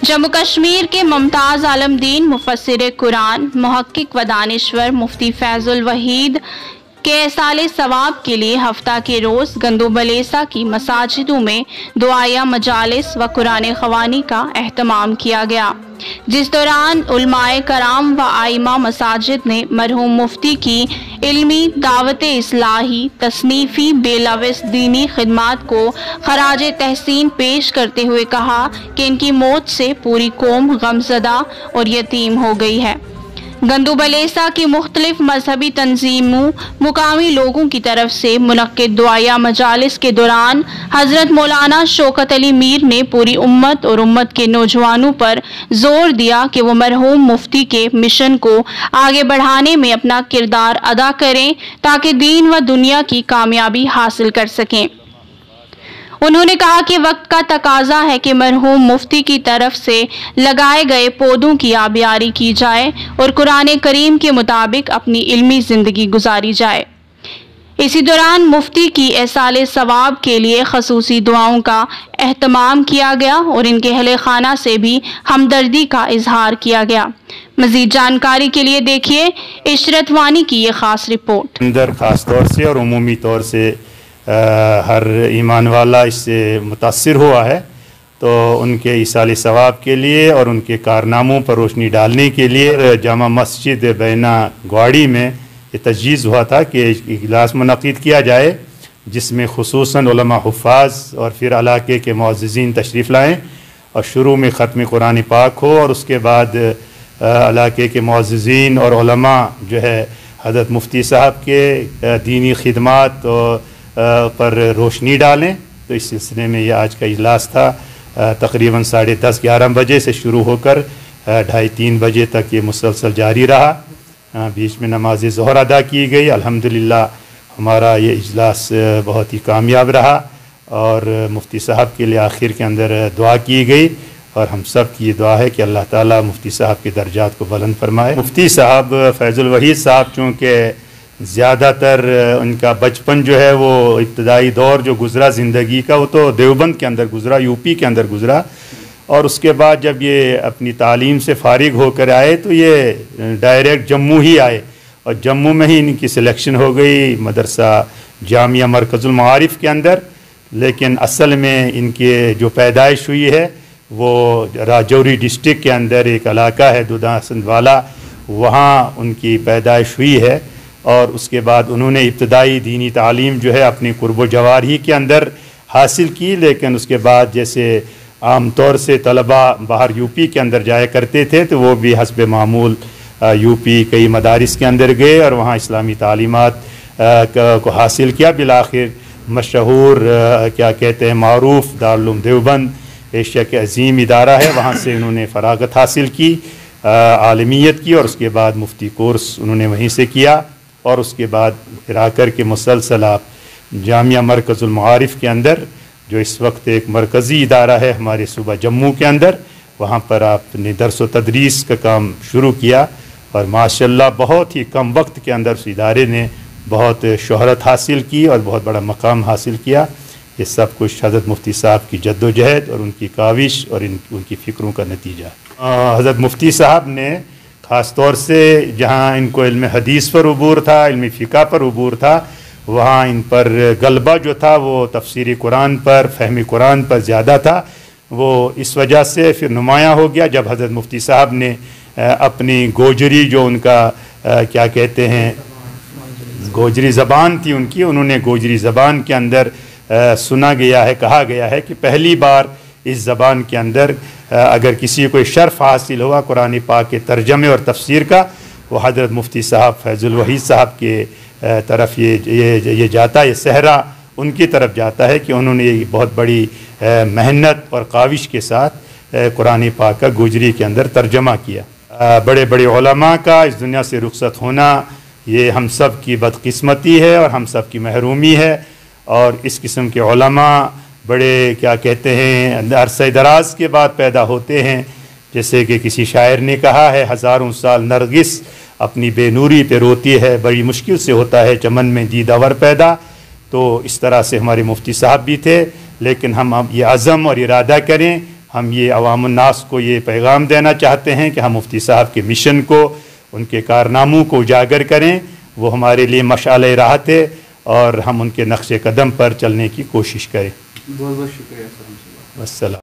जम्मू कश्मीर के मुमताज़ आलमदीन मुफस्सिर कुरान मुहक्किक व दानिश्वर मुफ्ती फैजुल वहीद के साले सवाब के लिए हफ्ता के रोज़ गंदोबलेसा की मसाजिदों में दुआया मजालिस व कुरान ख़वानी का एहतमाम किया गया, जिस दौरान उलमाए कराम व आइमा मसाजिद ने मरहूम मुफ्ती की इल्मी दावत इस्लाही तसनीफ़ी बेलविस दीनी खिदमात को खराज तहसीन पेश करते हुए कहा कि इनकी मौत से पूरी कौम गमज़दा और यतीम हो गई है। गंदोबलेसा की मुख्तलिफ मजहबी तंजीमों मुकामी लोगों की तरफ से मुनक्किद दुआया मजालिस के दौरान हजरत मौलाना शौकत अली मीर ने पूरी उम्मत और उम्मत के नौजवानों पर जोर दिया कि वो मरहूम मुफ्ती के मिशन को आगे बढ़ाने में अपना किरदार अदा करें ताकि दीन व दुनिया की कामयाबी हासिल कर सकें। उन्होंने कहा कि वक्त का तकाजा है कि मरहूम मुफ्ती की तरफ से लगाए गए पौधों की आबियारी की जाए और कुरान करीम के मुताबिक अपनी इल्मी ज़िंदगी गुजारी जाए। इसी दौरान मुफ्ती की एसाले सवाब के लिए खसूसी दुआओं का एहतमाम किया गया और इनके अहले खाना से भी हमदर्दी का इजहार किया गया। मज़ीद जानकारी के लिए देखिए इशरत वानी की ये ख़ास रिपोर्ट। अंदर ख़ास तौर से और उमूमी तौर से हर ईमान वाला इससे मुतासिर हुआ है, तो उनके इसाले सवाब के लिए और उनके कारनामों पर रोशनी डालने के लिए जामा मस्जिद बैना ग्वाड़ी में ये तजवीज़ हुआ था कि इजलास मुनक़िद किया जाए, जिसमें खुसूसन उलमा हुफ़ाज़ और फिर इलाके के मुअज़्ज़िज़ीन तशरीफ़ लाएँ और शुरू में ख़त्म कुरान पाक हो और उसके बाद इलाके के मुअज़्ज़िज़ीन और उलमा जो है हज़रत मुफ्ती साहब के दीनी खिदमात पर रोशनी डालें। तो इस सिलसिले में यह आज का इजलास था। तकरीबन 10:30-11 बजे से शुरू होकर 2:30-3 बजे तक ये मुसलसल जारी रहा। बीच में नमाज ज़ोहर अदा की गई। अल्हम्दुलिल्लाह हमारा ये इजलास बहुत ही कामयाब रहा और मुफ्ती साहब के लिए आखिर के अंदर दुआ की गई और हम सब की ये दुआ है कि अल्लाह ताला मुफ्ती साहब के दर्जात को बुलंद फरमाए। मुफ्ती साहब फैजुल वहीद साहब चूँकि ज़्यादातर उनका बचपन जो है वो इब्तदाई दौर जो गुज़रा ज़िंदगी का वो तो देवबंद के अंदर गुज़रा, यूपी के अंदर गुज़रा, और उसके बाद जब ये अपनी तालीम से फ़ारिग होकर आए तो ये डायरेक्ट जम्मू ही आए और जम्मू में ही इनकी सिलेक्शन हो गई मदरसा जामिया मरकज़ुल मारिफ के अंदर। लेकिन असल में इनके जो पैदाइश हुई है वो राजौरी डिस्ट्रिक्ट के अंदर एक इलाका है दुदासंदवाला, वहाँ उनकी पैदाइश हुई है और उसके बाद उन्होंने इब्तदाई दीनी तालीम जो है अपनी कुर्ब जवारी के अंदर हासिल की। लेकिन उसके बाद जैसे आम तौर से तलबा बाहर यूपी के अंदर जाया करते थे तो वो भी हस्ब मामूल यूपी कई मदारिस के अंदर गए और वहाँ इस्लामी तालीमात को हासिल किया। बिलाखिर मशहूर क्या कहते हैं मारूफ दारुल उलूम देवबंद एशिया के अजीम इदारा है, वहाँ से उन्होंने फ़रागत हासिल की, आलमियत की और उसके बाद मुफ्ती कोर्स उन्होंने वहीं से किया और उसके बाद फिर आकर के मुसलसल आप जामिया मरकज़ुल मारिफ के अंदर जो इस वक्त एक मरकज़ी इदारा है हमारे सूबा जम्मू के अंदर, वहाँ पर आपने दर्स व तदरीस का काम शुरू किया और माशाल्लाह बहुत ही कम वक्त के अंदर उस इदारे ने बहुत शोहरत हासिल की और बहुत बड़ा मकाम हासिल किया। ये सब कुछ हज़रत मुफ्ती साहब की जद्दोजहद और उनकी काविश और उनकी फ़िक्रों का नतीजा। हज़रत मुफ्ती साहब ने ख़ास तौर से जहाँ इनको इल्म हदीस पर उबूर था, इल्म फ़िक़ा पर उबूर था, वहाँ इन पर गलबा जो था वो तफसीर कुरान पर, फ़हम कुरान पर ज़्यादा था। वो इस वजह से फिर नुमायाँ हो गया जब हज़रत मुफ्ती साहब ने अपनी गोजरी जो उनका क्या कहते हैं गोजरी ज़बान थी उनकी, उन्होंने गोजरी ज़बान के अंदर सुना गया है, कहा गया है कि पहली बार इस ज़बान के अंदर अगर किसी को शर्फ हासिल हुआ कुरान पाक के तर्जमे और तफसीर का, वो हज़रत मुफ्ती साहब फैजुल वहीद साहब के तरफ ये जाता है, ये सहरा उनकी तरफ जाता है कि उन्होंने ये बहुत बड़ी मेहनत और काविश के साथ कुरान पाक का गुजरी के अंदर तर्जमा किया। बड़े बड़े उलमा का इस दुनिया से रुखसत होना ये हम सब की बदकिस्मती है और हम सब की महरूमी है और इस किस्म के उलमा बड़े क्या कहते हैं अरसे दराज के बाद पैदा होते हैं। जैसे कि किसी शायर ने कहा है, हज़ारों साल नरगिस अपनी बेनूरी पे रोती है, बड़ी मुश्किल से होता है चमन में दीदावर पैदा। तो इस तरह से हमारे मुफ्ती साहब भी थे, लेकिन हम अब ये अज़म और इरादा करें हम ये अवामुन्नास को ये पैगाम देना चाहते हैं कि हम मुफ्ती साहब के मिशन को, उनके कारनामों को उजागर करें। वो हमारे लिए मशाल राहत है और हम उनके नक्शे कदम पर चलने की कोशिश करें। बहुत बहुत शुक्रिया सर। वस्सलाम।